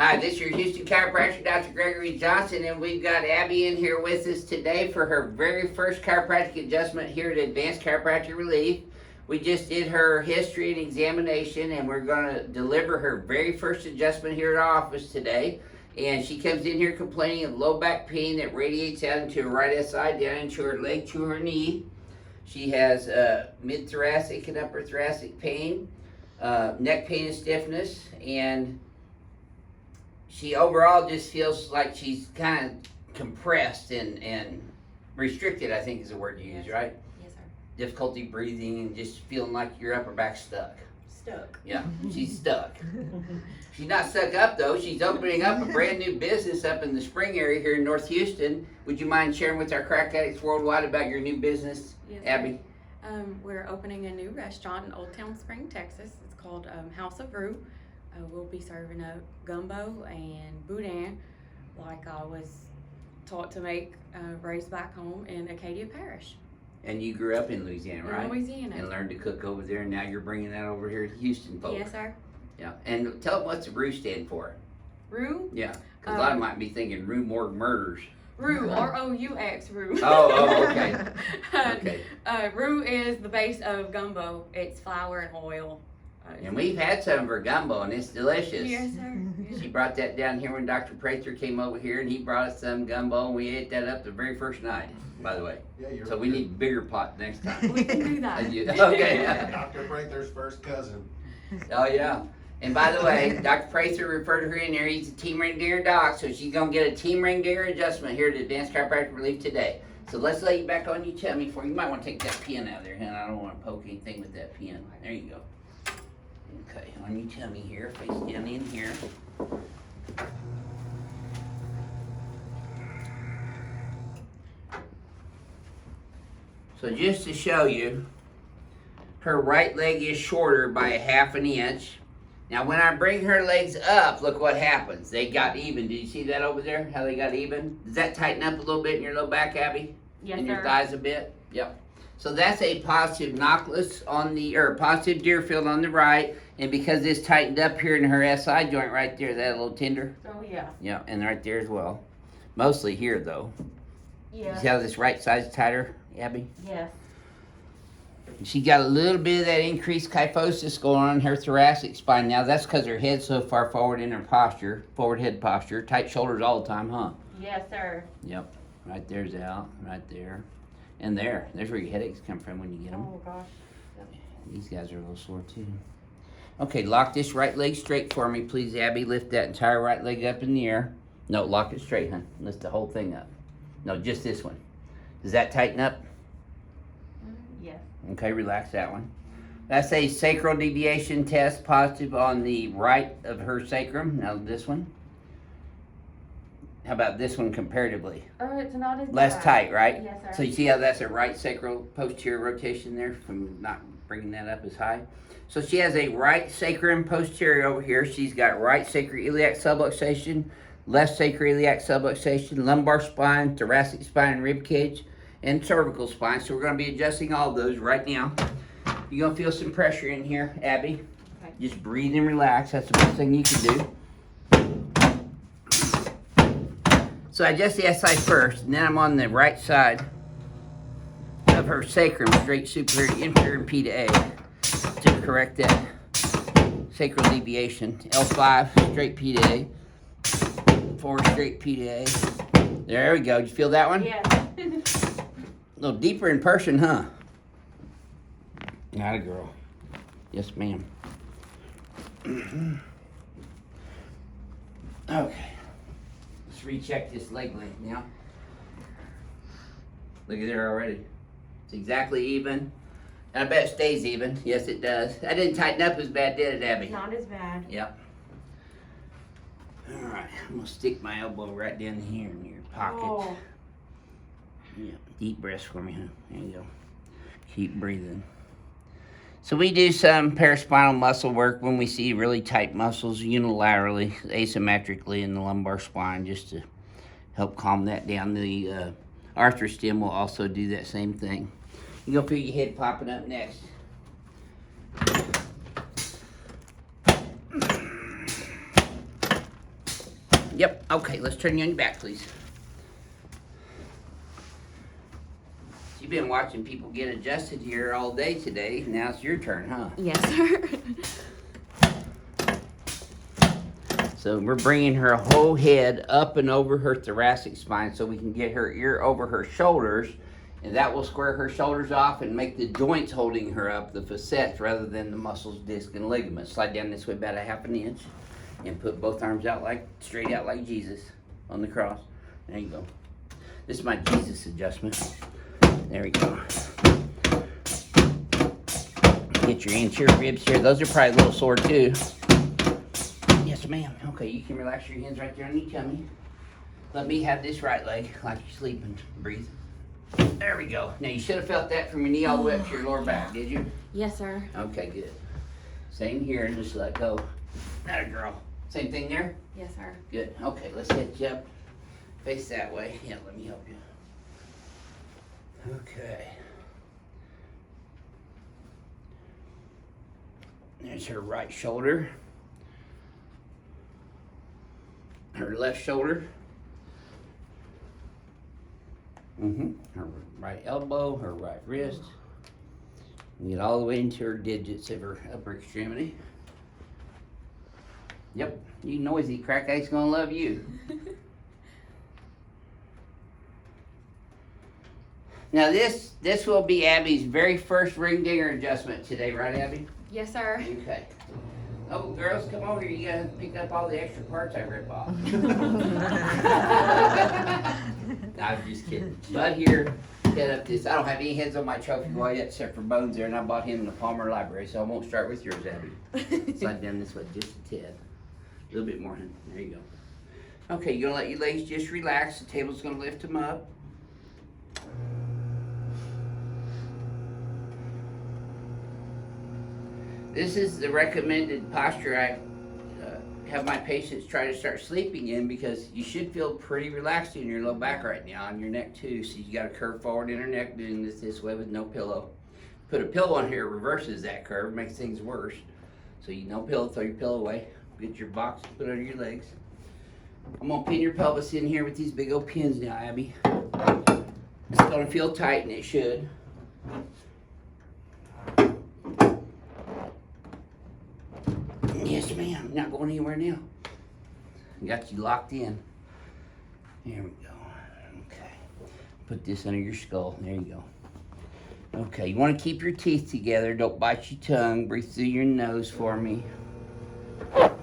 Hi, this is your Houston chiropractor, Dr. Gregory Johnson, and we've got Abby in here with us today for her very first chiropractic adjustment here at Advanced Chiropractic Relief. We just did her history and examination, and we're going to deliver her very first adjustment here at our office today. And she comes in here complaining of low back pain that radiates out into her right SI, down into her leg to her knee. She has mid-thoracic and upper thoracic pain, neck pain and stiffness, and she overall just feels like she's kind of compressed and restricted, I think is the word you use, right? Yes, sir. Difficulty breathing and just feeling like your upper back's stuck. Stuck. Yeah, she's stuck. She's not stuck up though. She's opening up a brand new business up in the Spring area here in North Houston. Would you mind sharing with our crack addicts worldwide about your new business, Yes, Abby? We're opening a new restaurant in Old Town Spring, Texas. It's called House of Roux. We'll be serving a gumbo and boudin like I was taught to make, raised back home in Acadia Parish. And you grew up in Louisiana, right? In Louisiana. And learned to cook over there, and now you're bringing that over here to Houston, folks. Yes, sir. Yeah, and tell them what's the Roux stand for. Roux? Yeah, because a lot of them might be thinking Roux Morgue Murders. Roux, R-O-U-X, Roux. Oh, okay. Okay. Roux is the base of gumbo. It's flour and oil. And we've had some of her gumbo, and it's delicious. Yes, sir. She brought that down here when Dr. Prather came over here, and he brought us some gumbo, and we ate that up the very first night, by the way. Yeah, So we need a bigger pot next time. We can do that. Okay. Dr. Prather's first cousin. Oh, yeah. And by the way, Dr. Prather referred to her in there. He's a Team Ring Dinger doc, so she's going to get a Team Ring Dinger adjustment here at Advanced Chiropractic Relief today. So let's lay you back on your tummy for you. Might want to take that pin out of there, hon. I don't want to poke anything with that pin. There you go. Okay, on your tummy here, face down in here. So just to show you, her right leg is shorter by 1/2 an inch. Now when I bring her legs up, look what happens. They got even. Did you see that over there, how they got even? Does that tighten up a little bit in your low back, Abby? Yes, and your sir. thighs a bit? Yep. So that's a positive knockless on the, or positive Deerfield on the right. And because this tightened up here in her SI joint right there, that little tender? Oh, yeah. Yeah, and right there as well. Mostly here though. Yeah. See how this right side's tighter, Abby? Yes. She got a little bit of that increased kyphosis going on in her thoracic spine. Now that's because her head's so far forward in her posture, forward head posture. Tight shoulders all the time, huh? Yes, sir. Yep. Right there's out, right there. And there's where your headaches come from when you get them. Oh, gosh. These guys are a little sore too. Okay, lock this right leg straight for me, please, Abby. Lift that entire right leg up in the air. No, lock it straight, hon. Lift the whole thing up. No, just this one. Does that tighten up? Yes. Okay, relax that one. That's a sacral deviation test, positive on the right of her sacrum. Now this one. How about this one comparatively? It's not as Less bad. tight, right? Yes, sir. So you see how that's a right sacral posterior rotation there from not bringing that up as high? So she has a right sacrum posterior over here. She's got right sacroiliac subluxation, left sacroiliac subluxation, lumbar spine, thoracic spine, rib cage, and cervical spine. So we're going to be adjusting all of those right now. You're going to feel some pressure in here, Abby. Okay. Just breathe and relax. That's the best thing you can do. So I adjust the SI first, and then I'm on the right side of her sacrum, straight superior, inferior, and P to A, to correct that sacral deviation. L5, straight P to A. 4, straight P to A. There we go. Did you feel that one? Yes. A little deeper in person, huh? Not a girl. Yes, ma'am. Okay. Let's recheck this leg length now. Look at there already. It's exactly even. And I bet it stays even. Yes, it does. That didn't tighten up as bad, did it, Abby? Not as bad. Yep. All right. I'm going to stick my elbow right down here in your pocket. Oh. Yeah. Deep breaths for me, huh? There you go. Keep breathing. So we do some paraspinal muscle work when we see really tight muscles unilaterally, asymmetrically in the lumbar spine, just to help calm that down. The arthrostim will also do that same thing. You're going to feel your head popping up next. Yep, okay, let's turn you on your back, please. You've been watching people get adjusted here all day today. Now it's your turn, huh? Yes, sir. So we're bringing her whole head up and over her thoracic spine so we can get her ear over her shoulders, and that will square her shoulders off and make the joints holding her up, the facets, rather than the muscles, disc, and ligaments. Slide down this way about a half an inch and put both arms out like straight out like Jesus on the cross. There you go. This is my Jesus adjustment. There we go. Get your anterior ribs here. Those are probably a little sore too. Yes, ma'am. Okay, you can relax your hands right there on your tummy. Let me have this right leg like you're sleeping. Breathe. There we go. Now you should have felt that from your knee all the way up to your lower back, did you? Yes, sir. Okay, good. Same here, and just let go. Atta girl. Same thing there? Yes, sir. Good. Okay, let's hit you up. Face that way. Yeah, let me help you. Okay. There's her right shoulder. Her left shoulder. Her right elbow, her right wrist. Get all the way into her digits of her upper extremity. Yep, you noisy crack ache's gonna love you. Now this will be Abby's very first ring dinger adjustment today, right, Abby? Yes, sir. Okay. Oh, girls, come over here. You gotta pick up all the extra parts I rip off. I'm just kidding. Bud here set up this. I don't have any heads on my trophy wall yet except for Bones there, and I bought him in the Palmer Library, so I won't start with yours, Abby. Slide down this way just a tad. A little bit more. There you go. Okay, you're gonna let your legs just relax. The table's gonna lift them up. This is the recommended posture I have my patients try to start sleeping in, because you should feel pretty relaxed in your low back right now, and your neck too. So you got to curve forward in her neck, doing this way with no pillow. Put a pillow on here, reverses that curve, makes things worse. So you no pillow, throw your pillow away. Get your box, put it under your legs. I'm gonna pin your pelvis in here with these big old pins now, Abby. It's gonna feel tight, and it should. Yes, ma'am. Not going anywhere now. Got you locked in. There we go. Okay. Put this under your skull. There you go. Okay, you want to keep your teeth together. Don't bite your tongue. Breathe through your nose for me.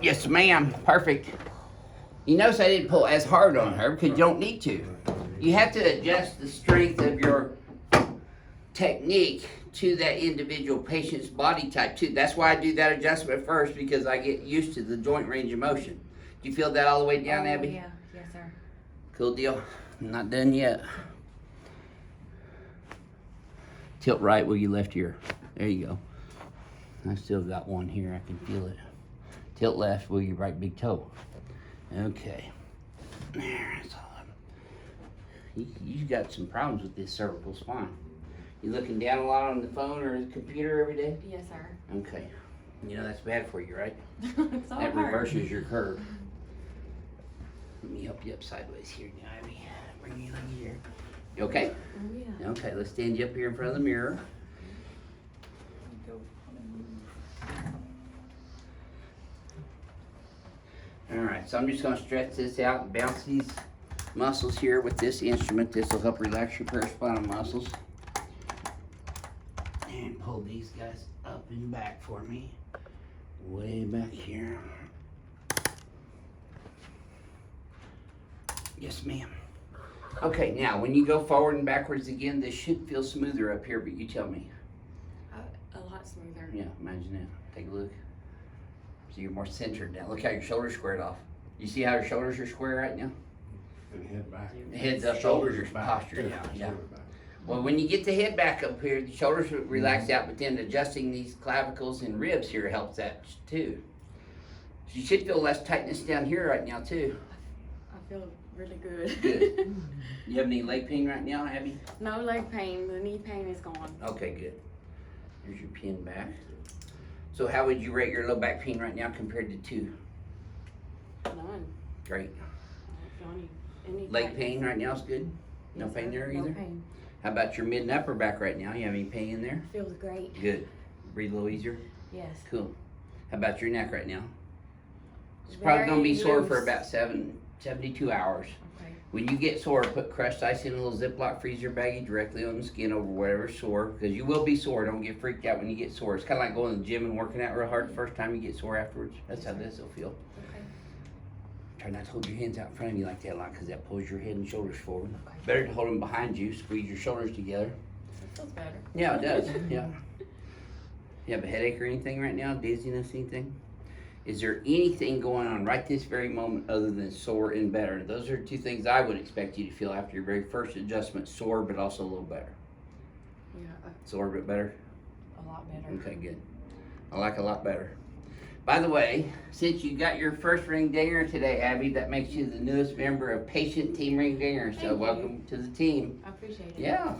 Yes, ma'am. Perfect. You notice I didn't pull as hard on her because you don't need to. You have to adjust the strength of your technique to that individual patient's body type too. That's why I do that adjustment first, because I get used to the joint range of motion. Do you feel that all the way down, Abby? Yeah. Yes, sir. Cool deal. I'm not done yet. Tilt right with your left ear. There you go. I still got one here. I can feel it. Tilt left with your right big toe. Okay. There, that's all. You got some problems with this cervical spine. You looking down a lot on the phone or the computer every day? Yes, sir. Okay. You know that's bad for you, right? It's all That hard. reverses your curve. Let me help you up sideways here, Ivy. Bring you in here. You okay? Oh, yeah. Okay, let's stand you up here in front of the mirror. Alright, so I'm just going to stretch this out and bounce these muscles here with this instrument. This will help relax your paraspinal muscles. And pull these guys up and back for me. Way back here. Yes, ma'am. Okay, now when you go forward and backwards again, this should feel smoother up here, but you tell me. A lot smoother. Yeah, imagine that. Take a look. So you're more centered now. Look how your shoulders squared off. You see how your shoulders are square right now? And head back. Head's up, Shoulders shoulders back. posture. Yeah. Shoulders back. Well, when you get the head back up here, the shoulders relax out, but then adjusting these clavicles and ribs here helps that too. So you should feel less tightness down here right now too. I feel really good. Good. You have any leg pain right now, Abby? No leg pain. The knee pain is gone. Okay, good. Here's your pin back. So how would you rate your low back pain right now compared to 2? None. Great. y'all need any Leg guidance. pain right now is good? No Yes, pain sir. there No either? pain. How about your mid and upper back right now? You have any pain in there? Feels great. Good. Breathe a little easier? Yes. Cool. How about your neck right now? It's probably gonna be Very sore for loose. about 72 hours. Okay. When you get sore, put crushed ice in a little Ziploc freezer baggie directly on the skin over whatever's sore, because you will be sore. Don't get freaked out when you get sore. It's kind of like going to the gym and working out real hard the first time you get sore afterwards. That's how this will feel. Okay. Try not to hold your hands out in front of you like that a lot, because that pulls your head and shoulders forward. Okay. Better to hold them behind you, squeeze your shoulders together. That feels better. Yeah, it does. Yeah. You have a headache or anything right now? Dizziness, anything? Is there anything going on right this very moment other than sore and better? Those are two things I would expect you to feel after your very first adjustment: sore, but also a little better. Yeah, Sore, but better? a lot better. Okay, good. I like a lot better. By the way, since you got your first ring dinger today, Abby, that makes you the newest member of Patient Team Ring Dinger. So Thank you. welcome to the team. I appreciate it. Yeah.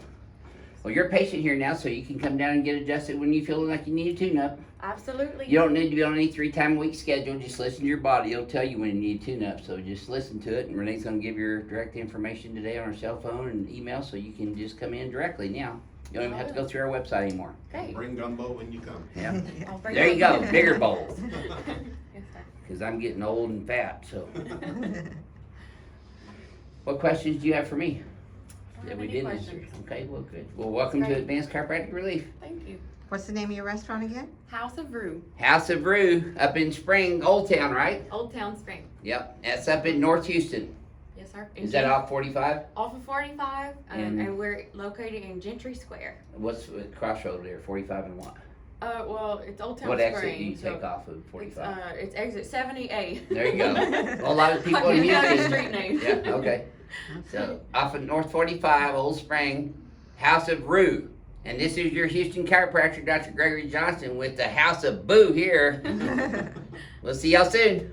Well, you're a patient here now, so you can come down and get adjusted when you feel like you need a tune-up. Absolutely. You don't need to be on any 3-time-a-week schedule. Just listen to your body. It'll tell you when you need a tune-up. So just listen to it. And Renee's going to give your direct information today on her cell phone and email, so you can just come in directly now. You don't even have to go through our website anymore. Okay. Bring gumbo when you come. Yeah. I'll bring There you it. go. Bigger bowls. Yes, sir. Because I'm getting old and fat. So, what questions do you have for me? I don't That have we any didn't answer? questions. Okay, well, good. Well, welcome to Great. Advanced Chiropractic Relief. Thank you. What's the name of your restaurant again? House of Roux, House of Roux up in Spring, Old Town, right? Old Town Spring. Yep. That's up in North Houston. Yes, sir. Is that off 45? Off of 45, And- and we're located in Gentry Square. What's the crossroad there? 45 and what? Well, it's Old Town What Spring. exit do you so take off of 45? It's exit 70A. There you go. Well, a lot of people I in can tell you Houston. street name. Yeah, okay. So, off of North 45, Old Spring, House of Roux. And this is your Houston chiropractor, Dr. Gregory Johnson, with the House of Boo here. We'll see y'all soon.